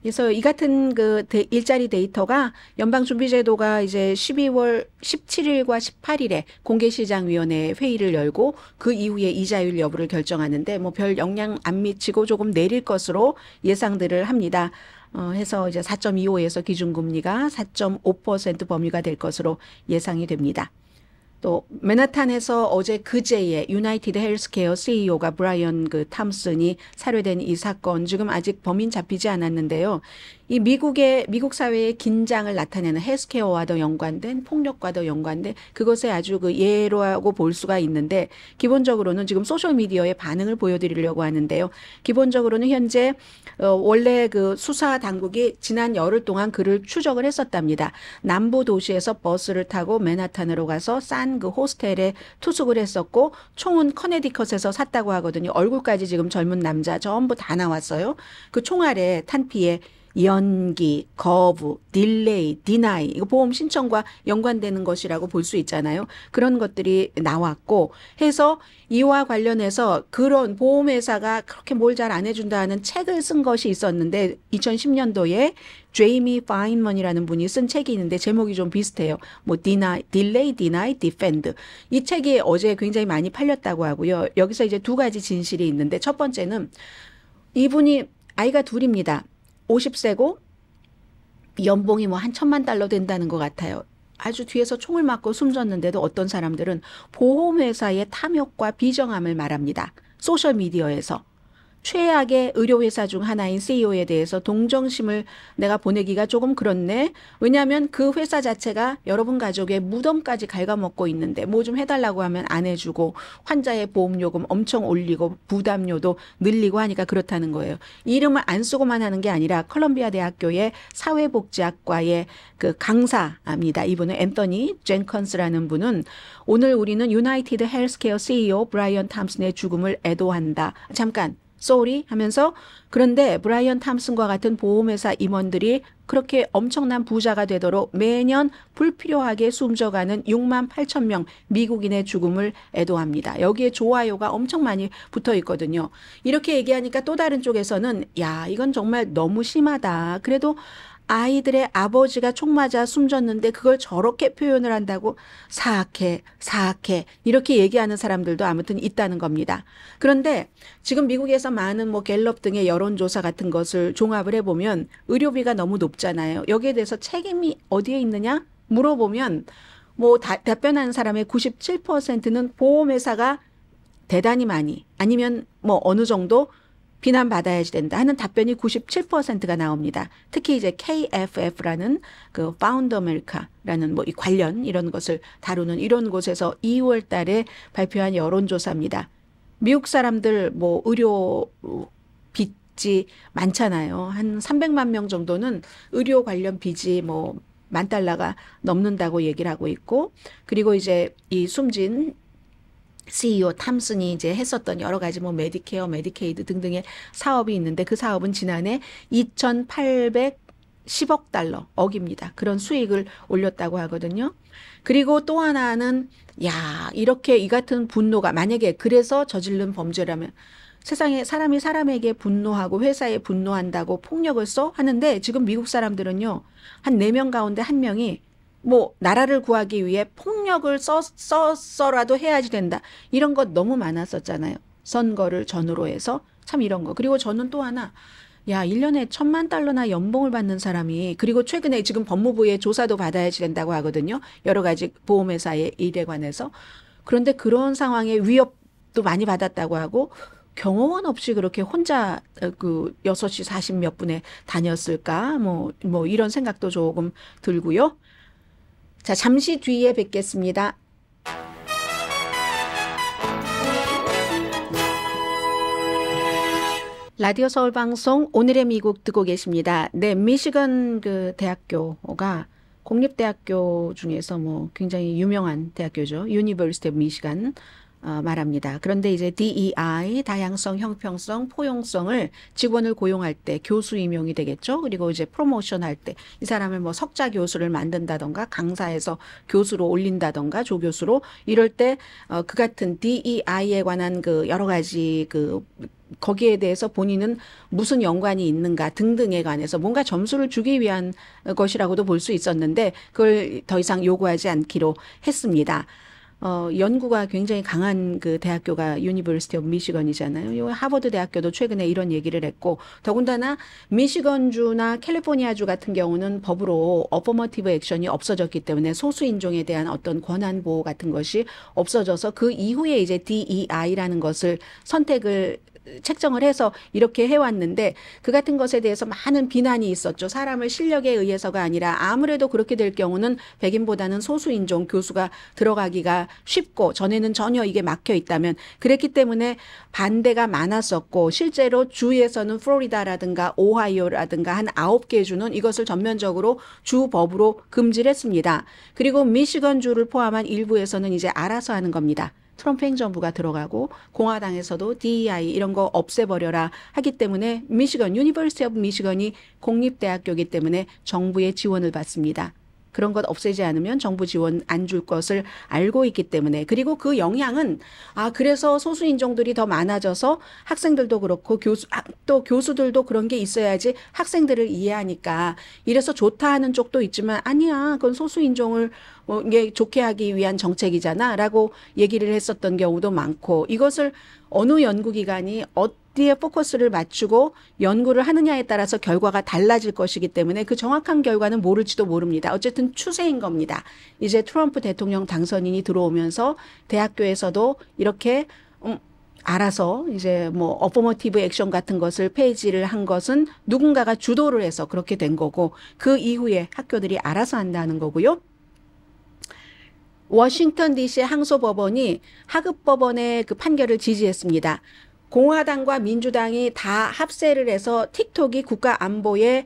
그래서 이 같은 그 일자리 데이터가 연방준비제도가 이제 12월 17일과 18일에 공개시장위원회 회의를 열고 그 이후에 이자율 여부를 결정하는데 뭐 별 영향 안 미치고 조금 내릴 것으로 예상들을 합니다. 해서 이제 4.25에서 기준금리가 4.5% 범위가 될 것으로 예상이 됩니다. 또 맨하탄에서 어제 그제에 유나이티드 헬스케어 CEO가 브라이언 탐슨이 살해된 이 사건 지금 아직 범인 잡히지 않았는데요. 이 미국 사회의 긴장을 나타내는 헬스케어와도 연관된 폭력과도 연관된 그것에 아주 그 예로하고 볼 수가 있는데 기본적으로는 지금 소셜 미디어의 반응을 보여드리려고 하는데요. 기본적으로는 현재 원래 그 수사 당국이 지난 열흘 동안 그를 추적을 했었답니다. 남부 도시에서 버스를 타고 맨하탄으로 가서 싼 그 호스텔에 투숙을 했었고 총은 커네디컷에서 샀다고 하거든요. 얼굴까지 지금 젊은 남자 전부 다 나왔어요. 그 총알에 탄피에 연기, 거부, 딜레이, 디나이 이거 보험 신청과 연관되는 것이라고 볼 수 있잖아요. 그런 것들이 나왔고 해서 이와 관련해서 그런 보험회사가 그렇게 뭘 잘 안 해준다는 책을 쓴 것이 있었는데 2010년도에 제이미 파인먼이라는 분이 쓴 책이 있는데 제목이 좀 비슷해요. 뭐 딜레이, 디나이, 디펜드 이 책이 어제 굉장히 많이 팔렸다고 하고요. 여기서 이제 두 가지 진실이 있는데 첫 번째는 이분이 아이가 둘입니다. 50세고 연봉이 뭐 한 $1,000만 된다는 것 같아요. 아주 뒤에서 총을 맞고 숨졌는데도 어떤 사람들은 보험회사의 탐욕과 비정함을 말합니다. 소셜미디어에서. 최악의 의료회사 중 하나인 CEO에 대해서 동정심을 내가 보내기가 조금 그렇네. 왜냐하면 그 회사 자체가 여러분 가족의 무덤까지 갉아먹고 있는데 뭐 좀 해달라고 하면 안 해주고 환자의 보험요금 엄청 올리고 부담료도 늘리고 하니까 그렇다는 거예요. 이름을 안 쓰고만 하는 게 아니라 컬럼비아 대학교의 사회복지학과의 그 강사입니다. 이분은 앤서니 젠컨스라는 분은 오늘 우리는 유나이티드 헬스케어 CEO 브라이언 탐슨의 죽음을 애도한다. 잠깐. 쏘리 하면서 그런데 브라이언 탐슨과 같은 보험회사 임원들이 그렇게 엄청난 부자가 되도록 매년 불필요하게 숨져가는 6만 8천 명 미국인의 죽음을 애도합니다. 여기에 좋아요가 엄청 많이 붙어 있거든요. 이렇게 얘기하니까 또 다른 쪽에서는 야 이건 정말 너무 심하다. 그래도 아이들의 아버지가 총 맞아 숨졌는데 그걸 저렇게 표현을 한다고 사악해 이렇게 얘기하는 사람들도 아무튼 있다는 겁니다. 그런데 지금 미국에서 많은 뭐 갤럽 등의 여론조사 같은 것을 종합을 해보면 의료비가 너무 높잖아요. 여기에 대해서 책임이 어디에 있느냐 물어보면 뭐 답변하는 사람의 97%는 보험회사가 대단히 많이 아니면 뭐 어느 정도 비난받아야지 된다 하는 답변이 97%가 나옵니다. 특히 이제 KFF라는 그 파운드 아메리카라는 뭐 이 관련 이런 것을 다루는 이런 곳에서 2월 달에 발표한 여론조사입니다. 미국 사람들 뭐 의료 빚이 많잖아요. 한 300만 명 정도는 의료 관련 빚이 뭐 $10,000가 넘는다고 얘기를 하고 있고 그리고 이제 이 숨진 CEO 탐슨이 이제 했었던 여러 가지 뭐 메디케어, 메디케이드 등등의 사업이 있는데 그 사업은 지난해 2,810억 달러, 억입니다. 그런 수익을 올렸다고 하거든요. 그리고 또 하나는 야, 이렇게 이 같은 분노가 만약에 그래서 저지른 범죄라면 세상에 사람이 사람에게 분노하고 회사에 분노한다고 폭력을 써 하는데 지금 미국 사람들은요. 한 4명 가운데 1명이 뭐 나라를 구하기 위해 폭력을 써서라도 해야지 된다. 이런 것 너무 많았었잖아요. 선거를 전후로 해서 참 이런 거. 그리고 저는 또 하나 야, 1년에 1,000만 달러나 연봉을 받는 사람이 그리고 최근에 지금 법무부에 조사도 받아야지 된다고 하거든요. 여러 가지 보험회사의 일에 관해서. 그런데 그런 상황에 위협도 많이 받았다고 하고 경호원 없이 그렇게 혼자 그 6시 40 몇 분에 다녔을까? 뭐 이런 생각도 조금 들고요. 자, 잠시 뒤에 뵙겠습니다. 라디오 서울 방송 오늘의 미국 듣고 계십니다. 네, 미시건 그 대학교가 공립대학교 중에서 뭐 굉장히 유명한 대학교죠. 유니버시티 오브 미시간 말합니다. 그런데 이제 DEI, 다양성, 형평성, 포용성을 직원을 고용할 때 교수 임용이 되겠죠. 그리고 이제 프로모션 할 때 이 사람을 뭐 석자 교수를 만든다던가 강사에서 교수로 올린다던가 조교수로 이럴 때 그 같은 DEI에 관한 그 여러 가지 그 거기에 대해서 본인은 무슨 연관이 있는가 등등에 관해서 뭔가 점수를 주기 위한 것이라고도 볼 수 있었는데 그걸 더 이상 요구하지 않기로 했습니다. 연구가 굉장히 강한 그 대학교가 유니버시티 오브 미시건이잖아요. 요 하버드 대학교도 최근에 이런 얘기를 했고 더군다나 미시건주나 캘리포니아주 같은 경우는 법으로 어퍼머티브 액션이 없어졌기 때문에 소수 인종에 대한 어떤 권한 보호 같은 것이 없어져서 그 이후에 이제 DEI라는 것을 선택을 책정을 해서 이렇게 해왔는데 그 같은 것에 대해서 많은 비난이 있었죠. 사람을 실력에 의해서가 아니라 아무래도 그렇게 될 경우는 백인보다는 소수인종 교수가 들어가기가 쉽고 전에는 전혀 이게 막혀 있다면 그랬기 때문에 반대가 많았었고 실제로 주에서는 플로리다라든가 오하이오라든가 한 9개 주는 이것을 전면적으로 주법으로 금지를 했습니다. 그리고 미시건주를 포함한 일부에서는 이제 알아서 하는 겁니다. 트럼프 행정부가 들어가고 공화당에서도 DEI 이런 거 없애버려라 하기 때문에 미시건, 유니버시티 오브 미시건이 공립대학교이기 때문에 정부의 지원을 받습니다. 그런 것 없애지 않으면 정부 지원 안 줄 것을 알고 있기 때문에 그리고 그 영향은 그래서 소수인종들이 더 많아져서 학생들도 그렇고 또 교수들도 그런 게 있어야지 학생들을 이해하니까 이래서 좋다 하는 쪽도 있지만 아니야 그건 소수인종을 이게 좋게 하기 위한 정책이잖아 라고 얘기를 했었던 경우도 많고 이것을 어느 연구기관이 어디에 포커스를 맞추고 연구를 하느냐에 따라서 결과가 달라질 것이기 때문에 그 정확한 결과는 모를지도 모릅니다. 어쨌든 추세인 겁니다. 이제 트럼프 대통령 당선인이 들어오면서 대학교에서도 이렇게 알아서 이제 뭐 어퍼머티브 액션 같은 것을 폐지를 한 것은 누군가가 주도를 해서 그렇게 된 거고 그 이후에 학교들이 알아서 한다는 거고요. 워싱턴 DC 항소법원이 하급법원의 그 판결을 지지했습니다. 공화당과 민주당이 다 합세를 해서 틱톡이 국가 안보에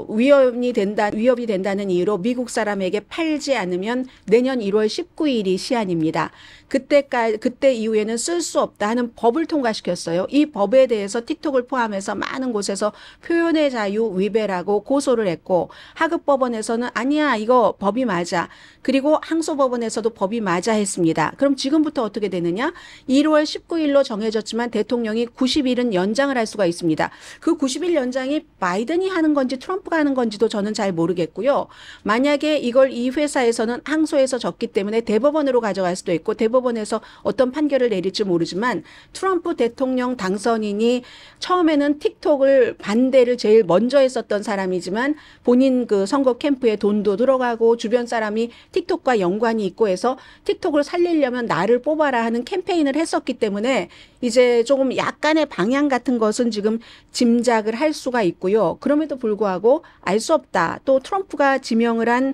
위협이 된다는 이유로 미국 사람에게 팔지 않으면 내년 1월 19일이 시한입니다. 그때 이후에는 쓸 수 없다 하는 법을 통과시켰어요. 이 법에 대해서 틱톡을 포함해서 많은 곳에서 표현의 자유 위배라고 고소를 했고 하급법원에서는 아니야 이거 법이 맞아. 그리고 항소법원에서도 법이 맞아 했습니다. 그럼 지금부터 어떻게 되느냐? 1월 19일로 정해졌지만 대통령이 90일은 연장을 할 수가 있습니다. 그 90일 연장이 바이든이 하는 건지 트럼프가 하는 건지도 저는 잘 모르겠고요. 만약에 이걸 이 회사에서는 항소해서 졌기 때문에 대법원으로 가져갈 수도 있고 대법원에서 어떤 판결을 내릴지 모르지만 트럼프 대통령 당선인이 처음에는 틱톡을 반대를 제일 먼저 했었던 사람이지만 본인 그 선거 캠프에 돈도 들어가고 주변 사람이 틱톡과 연관이 있고 해서 틱톡을 살리려면 나를 뽑아라 하는 캠페인을 했었기 때문에 이제 조금 약간의 방향 같은 것은 지금 짐작을 할 수가 있고요. 그럼에도 불구하고 알 수 없다. 또 트럼프가 지명을 한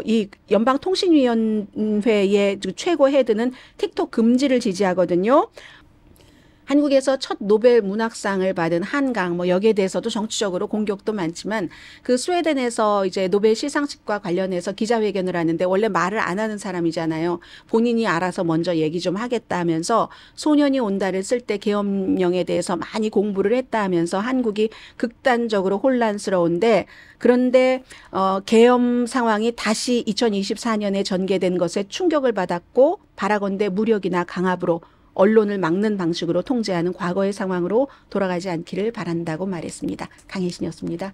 이 연방통신위원회의 최고 헤드는 틱톡 금지를 지지하거든요. 한국에서 첫 노벨 문학상을 받은 한강, 뭐 여기에 대해서도 정치적으로 공격도 많지만 그 스웨덴에서 이제 노벨 시상식과 관련해서 기자회견을 하는데 원래 말을 안 하는 사람이잖아요. 본인이 알아서 먼저 얘기 좀 하겠다 하면서 소년이 온다를 쓸 때 계엄령에 대해서 많이 공부를 했다 하면서 한국이 극단적으로 혼란스러운데 그런데 계엄 상황이 다시 2024년에 전개된 것에 충격을 받았고 바라건대 무력이나 강압으로 언론을 막는 방식으로 통제하는 과거의 상황으로 돌아가지 않기를 바란다고 말했습니다. 강혜신이었습니다.